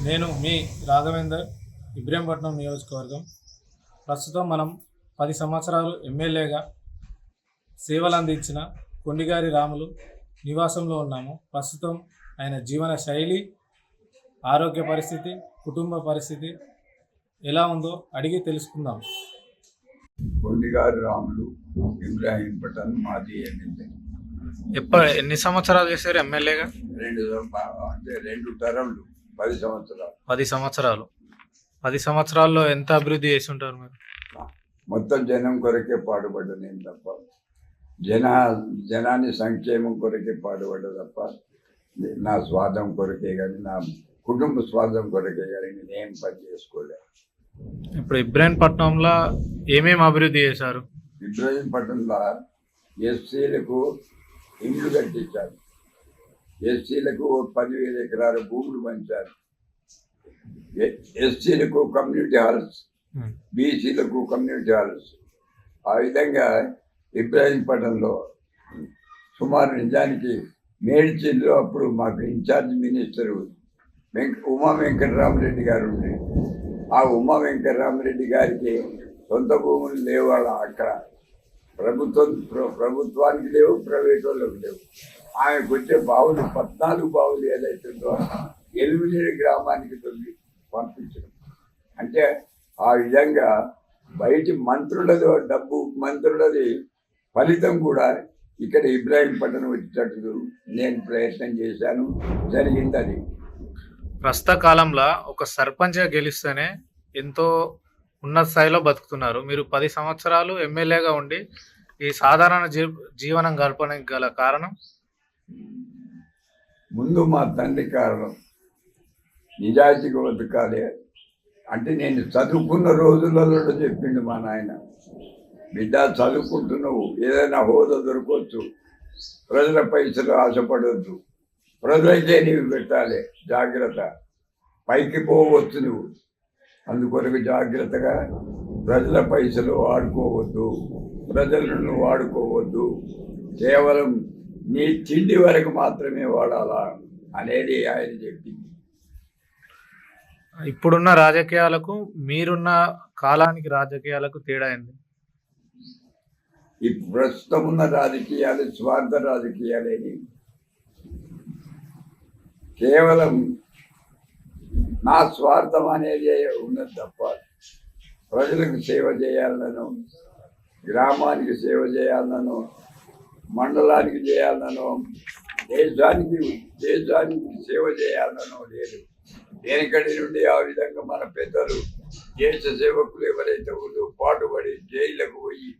నేను మీ రాఘవేందర్, ఇబ్రహీంపట్నం నియోజకవర్గం. ప్రస్తుతం మనం 10 సంవత్సరాలు ఎమ్మెల్యేగా సేవలు అందించిన కొండిగారి రాములు నివాసంలో ఉన్నాము. ప్రస్తుతం ఆయన జీవన శైలి, ఆరోగ్య పరిస్థితి, కుటుంబ పరిస్థితి ఎలా ఉందో అడిగి తెలుసుకుందాం. కొండిగారి రాములు, ఇబ్రహీంపట్నం మాజీ ఎమ్మెల్యే. ఎన్ని సంవత్సరాలు చేశారు ఎమ్మెల్యేగా? రెండు టర్మ్లు, 10 సంవత్సరాలు. 10 సంవత్సరాల్లో ఎంత అభివృద్ధి చేసి ఉంటారు మీరు? మొత్తం జనం కొరకే పాటుపడ్డా నేను తప్ప, జనాన్ని సంక్షేమం కొరకే పాటుపడ్డా తప్ప నా స్వార్థం కొరకే కానీ, నా కుటుంబ స్వార్థం కొరకే కానీ నేనేం పని చేసుకోలేదు. ఇప్పుడు ఇబ్రహీంపట్నంలో ఏమేమి అభివృద్ధి చేశారు? ఇబ్రహీంపట్నంలో ఎస్సీలకు ఇండ్లు కట్టించారు, ఎస్సీలకు 10,000 ఎకరాల భూములు పంచారు, ఎస్సీలకు కమ్యూనిటీ హాల్స్, బీసీలకు కమ్యూనిటీ హాల్స్. ఆ విధంగా ఇబ్రహీంపట్నంలో సుమారు నిజానికి మేడ్చిలో అప్పుడు మాకు ఇన్ఛార్జ్ మినిస్టరు ఉమా వెంకటరామరెడ్డి గారు ఉండే. ఆ ఉమా వెంకటరామరెడ్డి గారికి సొంత భూములు లేవు. అక్కడ ప్రభుత్వానికి లేవు, ప్రైవేట్ వాళ్ళకి లేవు. ఆమెకు వచ్చే బావులు 14 బావులు ఏదైతుందో ఎలిమినేడు గ్రామానికి తొలగి పంపించడం. అంటే ఆ విధంగా బయటి మంత్రులది ఫలితం కూడా ఇక్కడ ఇబ్రహీంపట్నం వచ్చేటట్టు నేను ప్రయత్నం చేశాను, జరిగింది. అది ప్రస్తుత కాలంలో ఒక సర్పంచ్గా గెలిస్తేనే ఎంతో ఉన్నత స్థాయిలో బతుకుతున్నారు. మీరు 10 సంవత్సరాలు ఎమ్మెల్యేగా ఉండి ఈ సాధారణ జీవనం గడపడానికి గల కారణం? ముందు మా తండ్రి కారణం. నిజాయితీగా బతకాలి అంటే నేను చదువుకున్న రోజులలో చెప్పిండు మా నాయన, బిడ్డ చదువుకుంటున్నావు, ఏదైనా హోదా దొరకవచ్చు, ప్రజల పైసలు ఆశపడవద్దు, ప్రజలైతే నీవు పెట్టాలి, జాగ్రత్త, పైకి పోవచ్చు నువ్వు, అందుకొరకు జాగ్రత్తగా ప్రజల పైసలు వాడుకోవద్దు, ప్రజలను వాడుకోవద్దు, కేవలం నీ తిండి వరకు మాత్రమే వాడాలా అనేది ఆయన చెప్పింది. ఇప్పుడున్న రాజకీయాలకు మీరున్న కాలానికి రాజకీయాలకు తేడా ఏంది? ఈ ప్రస్తుతం ఉన్న రాజకీయాలు స్వార్థ రాజకీయాలేని, కేవలం నా స్వార్థం అనేది ఉన్నది తప్ప ప్రజలకు సేవ చేయాలనో, గ్రామానికి సేవ చేయాలనో, మండలానికి చేయాలనో, దేశానికి సేవ చేయాలనో లేదు. దేనికడి నుండి ఆ విధంగా మన పెద్దలు, దేశ సేవకులు ఎవరైతే పాటుపడి జైళ్ళకు పోయి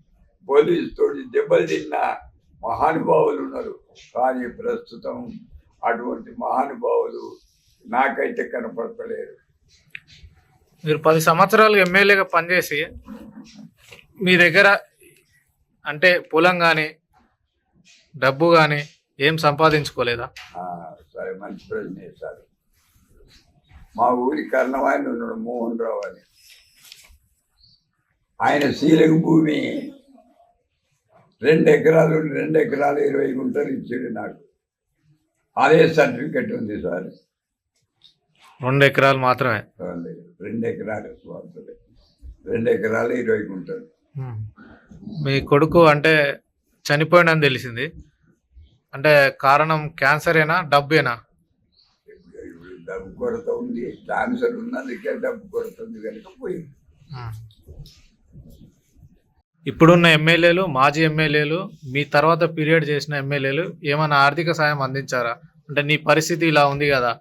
పోలీసుతోటి దెబ్బలు తిన్న మహానుభావులు ఉన్నారు. కానీ ప్రస్తుతం అటువంటి మహానుభావులు నాకైతే కనపడతలేరు. మీరు 10 సంవత్సరాలు ఎమ్మెల్యేగా పనిచేసి మీ దగ్గర అంటే పొలం కానీ డబ్బు కానీ ఏం సంపాదించుకోలేదా? సరే, మంచి ప్రశ్న వేశారు. మా ఊరి కర్ణవాయన ఉన్నాడు, మోహన్ రావు అని. ఆయన శీలకు భూమి 2 ఎకరాలు 20 గుంటలు ఇచ్చాడు నాకు. అదే సర్టిఫికెట్ ఉంది సార్. 2 ఎకరాలు మాత్రమే? 2 ఎకరాలు 2 ఎకరాలు 20 గుంటలు. మీ కొడుకు అంటే చనిపోయినని తెలిసింది, అంటే కారణం క్యాన్సరేనా, డబ్బేనా? డబ్బు కొరత ఉంది, క్యాన్సర్ ఉన్నందుకే డబ్బు కొరత ఉంది కనుక పోయింది. ఇప్పుడున్న ఎమ్మెల్యేలు, మాజీ ఎమ్మెల్యేలు, మీ తర్వాత పీరియడ్ చేసిన ఎమ్మెల్యేలు ఏమైనా ఆర్థిక సాయం అందించారా? అంటే నీ పరిస్థితి ఇలా ఉంది కదా.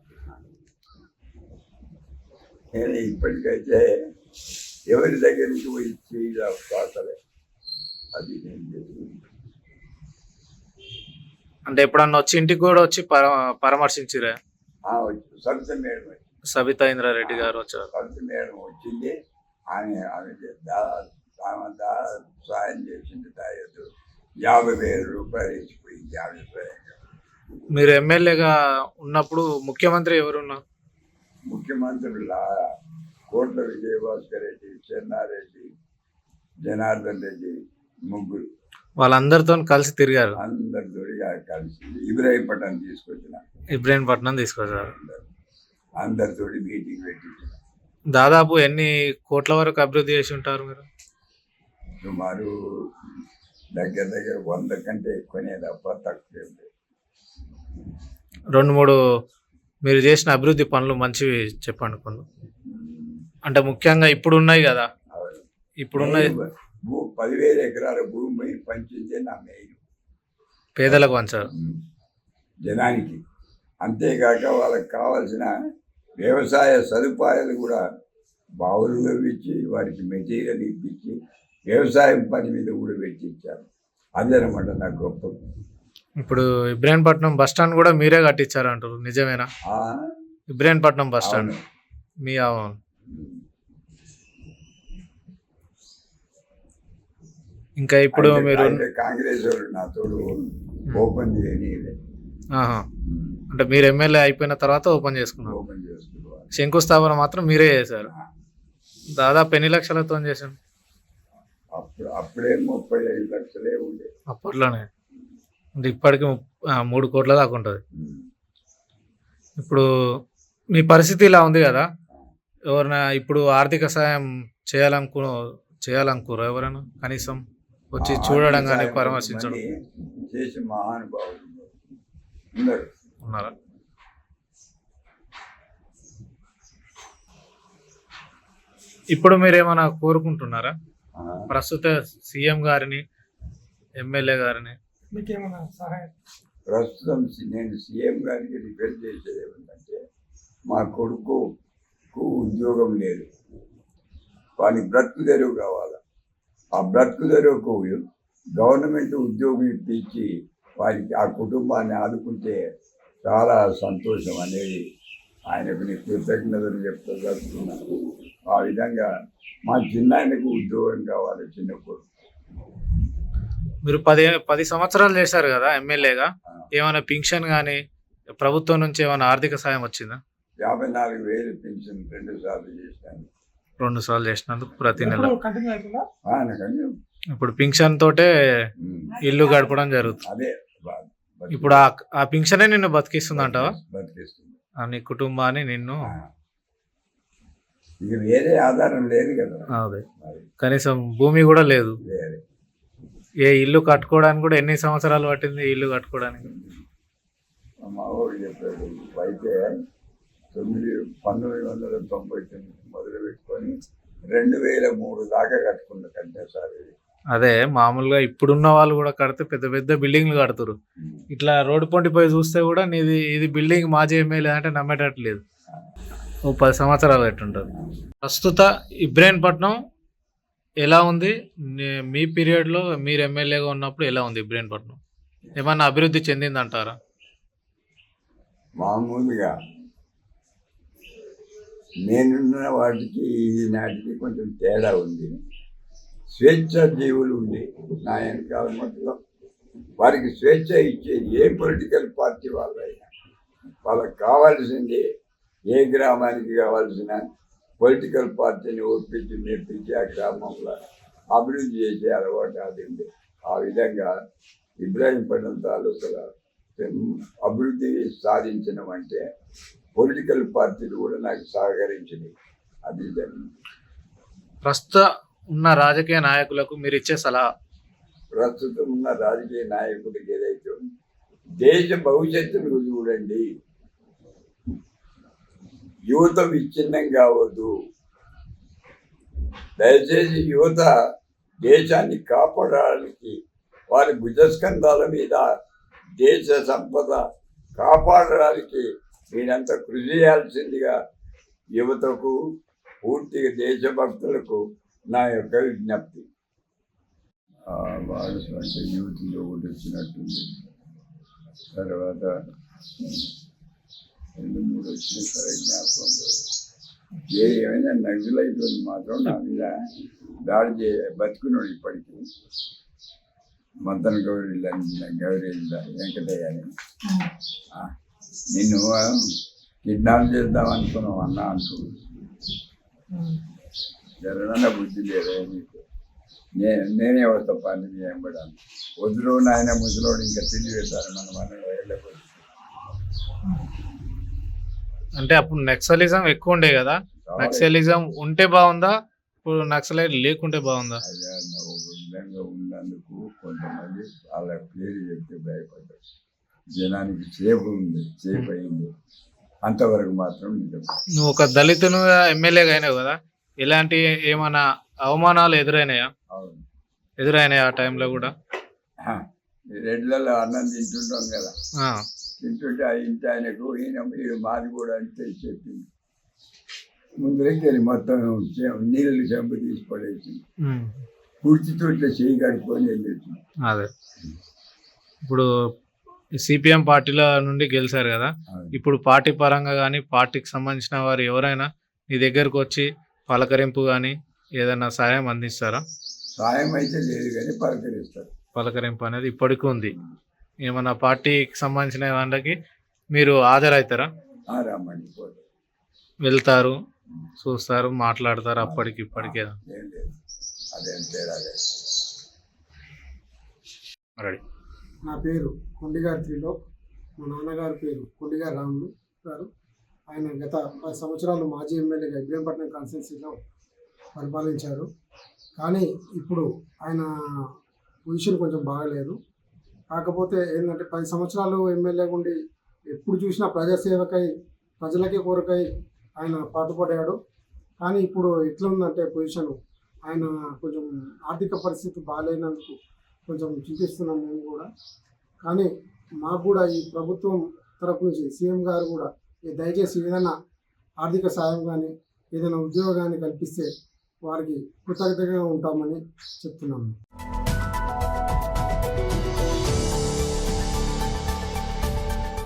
నేను ఇప్పటికైతే ఎవరి దగ్గర నుంచి పోయి చేయలే. అది నేను అంటే ఎప్పుడన్నా వచ్చి ఇంటికి కూడా వచ్చి పరామర్శించిరా? సబితా ఇంద్రారెడ్డి గారు వచ్చారు. సబిత మేడం వచ్చింది, ఆమె సాయం చేసింది. 50,000 రూపాయలు ఇచ్చిపోయింది ఆమె స్వయంగా. మీరు ఎమ్మెల్యేగా ఉన్నప్పుడు ముఖ్యమంత్రి ఎవరున్నారు? ముఖ్యమంత్రుల కోట్ల విజయభాస్కర్ రెడ్డి, చెన్నారెడ్డి, జనార్దన్ రెడ్డి, ముగ్గురు. వాళ్ళందరితో కలిసి తిరిగారు? అందరితో కలిసి ఇబ్రహీంపట్నం తీసుకొచ్చారు. అందరితోటి మీటింగ్ పెట్టించిన. దాదాపు ఎన్ని కోట్ల వరకు అభివృద్ధి చేసి ఉంటారు మీరు? సుమారు దగ్గర దగ్గర 100 కంటే ఎక్కువనే తప్ప తక్కువ ఏం లేదు. 2-3 మీరు చేసిన అభివృద్ధి పనులు మంచివి చెప్పండి కొన్ని. అంటే ముఖ్యంగా ఇప్పుడు ఉన్నాయి కదా, అవును. ఇప్పుడున్నాయి 10,000 ఎకరాల భూమి పంచిందే నా మెయిన్ పేదలకు పంచారు. జనానికి. అంతేకాక వాళ్ళకి కావాల్సిన వ్యవసాయ సదుపాయాలు కూడా బావులు తవ్వించి వారికి మెటీరియల్ ఇప్పించి వ్యవసాయం పని మీద కూడా పెట్టించారు. అదేనమాట నాకు గొప్ప. ఇప్పుడు ఇబ్రాహీంపట్నం బస్ స్టాండ్ కూడా మీరే కట్టించారు అంటారు, నిజమేనా? ఆ, ఇబ్రాహీంపట్నం బస్ స్టాండ్ అవును. మీ అవును. ఇంకా ఇప్పుడు మీరు అయితే కాంగ్రెస్ వాళ్ళు నాతోడు ఓపెన్ చేయనీయలే. ఆహా. అంటే మీరు ఎమ్మెల్యే అయిపోయిన తర్వాత ఓపెన్ చేసుకున్నారు. ఓపెన్ చేసుకోవాలి. శంకుస్థాపన మాత్రం మీరే చేశారు. దాదాపు ఎన్ని లక్షలతో చేశాను అప్పుడే 35 లక్షలే ఉండే. అప్పట్లోనే? అంటే ఇప్పటికి 3 కోట్ల దాకా ఉంటుంది. ఇప్పుడు మీ పరిస్థితి ఇలా ఉంది కదా, ఎవరైనా ఇప్పుడు ఆర్థిక సాయం చేయాలనుకోరు ఎవరైనా కనీసం వచ్చి చూడడం కానీ పరామర్శించడం చేసి మహానుభావులు ఉన్నారు. ఉన్నారా? ఇప్పుడు మీరు ఏమైనా కోరుకుంటున్నారా ప్రస్తుత సీఎం గారిని, ఎమ్మెల్యే గారిని? మీకేమైనా సహాయం? ప్రస్తుతం నేను సీఎం గారికి రిక్వెస్ట్ చేసేది ఏమిటంటే, మా కొడుకుకు ఉద్యోగం లేదు, వానికి బ్రతుకు తెరువు కావాలి. ఆ బ్రతుకు తెరువుకు గవర్నమెంట్ ఉద్యోగం ఇప్పించి వారికి ఆ కుటుంబాన్ని ఆదుకుంటే చాలా సంతోషం అనేది ఆయనకు నేను కృతజ్ఞతలు చెప్తున్నాను. ఆ విధంగా మా చిన్నాయనకు ఉద్యోగం కావాలి, చిన్న కొడుకు. మీరు 10 సంవత్సరాలు చేశారు కదా ఎమ్మెల్యేగా, ఏమైనా పింఛన్ కానీ ప్రభుత్వం నుంచి ఏమైనా ఆర్థిక సాయం వచ్చిందా? 54,000 పెన్షన్ 2 సార్లు చేశాను. 2 సార్లు చేసినందుకు ప్రతి నెల. కంటిన్యూ అవుతుందా? నాకని ఇప్పుడు పింఛన్ తోటే ఇల్లు గడపడం జరుగుతుంది. అదే ఇప్పుడు ఆ పింఛనే నిన్ను బతికిస్తుంది అంటావా? బతికిస్తుంది. నీ కుటుంబాన్ని నిన్ను. ఇక వేరే ఆధారం లేదు కదా. అదే కనీసం భూమి కూడా లేదు. వేరే ఏ ఇల్లు కట్టుకోవడానికి కూడా ఎన్ని సంవత్సరాలు పట్టింది ఇల్లు కట్టుకోవడానికి? మా ఊరు చెప్పాడు అయితే 1999 మొదలు పెట్టుకొని 2003 దాకా కట్టుకున్న కంటే. అదే మామూలుగా ఇప్పుడున్న వాళ్ళు కూడా కడితే పెద్ద పెద్ద బిల్డింగ్లు కడుతురు. ఇట్లా రోడ్డు పొంటి పోయి చూస్తే కూడా ఇది బిల్డింగ్ మాజీ ఎమ్మెల్యే అంటే నమ్మేటట్లేదు. 10 సంవత్సరాలు ఎట్టుంటుంది. ప్రస్తుత ఇబ్రాహీంపట్నం ఎలా ఉంది? మీ పీరియడ్లో మీరు ఎమ్మెల్యేగా ఉన్నప్పుడు ఎలా ఉంది ఇబ్రాహీంపట్నం? ఏమన్నా అభివృద్ధి చెందిందంటారా? మామూలుగా నేనున్న వాటికి ఈనాటికి కొంచెం తేడా ఉంది. స్వేచ్ఛ జీవులు ఉండే నా వెనకాల మొత్తం వారికి స్వేచ్ఛ ఇచ్చేది ఏ పొలిటికల్ పార్టీ వాళ్ళైనా. వాళ్ళకి కావాల్సింది ఏ గ్రామానికి కావాల్సిన పొలిటికల్ పార్టీని ఒప్పించి నేర్పించి ఆ గ్రామంలో అభివృద్ధి చేసే అలవాటు అది ఉంది. ఆ విధంగా ఇబ్రాహీంపట్నం తాలూకాలో అభివృద్ధి సాధించడం అంటే పొలిటికల్ పార్టీలు కూడా నాకు సహకరించినాయి. అది జరిగింది. ప్రస్తుత ఉన్న రాజకీయ నాయకులకు మీరు ఇచ్చే సలహా? ప్రస్తుతం ఉన్న రాజకీయ నాయకుడికి ఏదైతే దేశ భవిష్యత్తును చూడండి, యువత విచ్ఛిన్నం కావద్దు. దయచేసి యువత దేశాన్ని కాపాడడానికి వారి భుజస్కంధాల మీద దేశ సంపద కాపాడడానికి నేనంతా కృషి చేయాల్సిందిగా యువతకు, పూర్తిగా దేశభక్తులకు నా యొక్క విజ్ఞప్తి. వాళ్ళు అంటే యూత్లో ఒకటి వచ్చినట్టుంది. తర్వాత 2-3 వచ్చిన సరే జ్ఞాపకం లేదు. ఏమైనా నగ్గులైతుంది మాత్రం నా మీద దాడి బతుకున్నాడు ఇప్పటికీ. మద్దన గౌరీ వెంకటయ్య అని నిన్ను కిడ్నాప్ చేద్దాం అనుకున్నావు అన్న అంటూ జరగన బుద్ధి లేదా నీకు? నేనే వస్తా పని చేయబడాను. వద్దులో నాయన ముసలోడు ఇంకా తిరిగి పెట్టారు మనం అన్న వెళ్ళకపోతే. అంటే అప్పుడు నక్సలిజం ఎక్కువ ఉండే కదా, నక్సలిజం ఉంటే బాగుందా, ఇప్పుడు నక్సలైట్ లేకుంటే బాగుందా? అదే అన్న, ఒక విధంగా ఉన్నందుకు కొంతమంది వాళ్ళ పేరు చెప్తే భయపడ్డారు. జనానికి సేఫ్ ఉంది, సేఫ్ అయింది, అంతవరకు మాత్రం నిజం. నువ్వు ఒక దళితునుగా ఎమ్మెల్యేగా అయినావు కదా, ఇలాంటి ఏమైనా అవమానాలు ఎదురైనాయా? అవును. ఎదురైనాయా ఆ టైంలో కూడా? ఈ రెడ్లలో అన్నం తింటుంటాం కదా, ఆ, తింటుంటే ఆ ఇంటి ఆయనకు ఈయన మీరు మాది కూడా అంటే చెప్పింది. ముందులోకి వెళ్ళి మొత్తం నీళ్ళు చెంపు తీసి పడేసింది. ఉమ్, కుర్చీతో ఇట్లా చేయి కడుక్కొని వెళ్ళేసింది. అదే ఇప్పుడు సిపిఎం పార్టీల నుండి గెలిచారు కదా, ఇప్పుడు పార్టీ పరంగా కానీ పార్టీకి సంబంధించిన వారు ఎవరైనా నీ దగ్గరకు వచ్చి పలకరింపు కానీ ఏదైనా సహాయం అందిస్తారా? సాయం అయితే లేదు కానీ పలకరిస్తారు. పలకరింపు అనేది ఇప్పటికీ ఉంది. ఏమన్నా పార్టీకి సంబంధించిన వాళ్ళకి మీరు హాజరవుతారా? రమ్మని పోదు, వెళ్తారు, చూస్తారు, మాట్లాడతారు అప్పటికి ఇప్పటికే? ఏం లేదు, అదేం తేడా లేదు. రెడీ. నా పేరు కొండిగారి త్రిలోక్. మా నాన్నగారి పేరు కొండిగారి రాములు గారు. ఆయన గత 10 సంవత్సరాలు మాజీ ఎమ్మెల్యేగా ఇబ్రహీంపట్నం కాన్స్టిట్యున్సీలో పరిపాలించారు. కానీ ఇప్పుడు ఆయన పొజిషన్ కొంచెం బాగలేదు. కాకపోతే ఏంటంటే 10 సంవత్సరాలు ఎమ్మెల్యేగా ఉండి ఎప్పుడు చూసినా ప్రజాసేవకై, ప్రజలకే కొరకై ఆయన పాటుపడ్డాడు. కానీ ఇప్పుడు ఎట్లా ఉందంటే పొజిషన్, ఆయన కొంచెం ఆర్థిక పరిస్థితి బాగాలేనందుకు కొంచెం చింతిస్తున్నాం మేము కూడా. కానీ మాకు కూడా ఈ ప్రభుత్వం తరపు నుంచి సీఎం గారు కూడా దయచేసి ఏదైనా ఆర్థిక సాయం కానీ ఏదైనా ఉద్యోగాన్ని కల్పిస్తే వారికి కృతజ్ఞతగా ఉంటామని చెప్తున్నాము.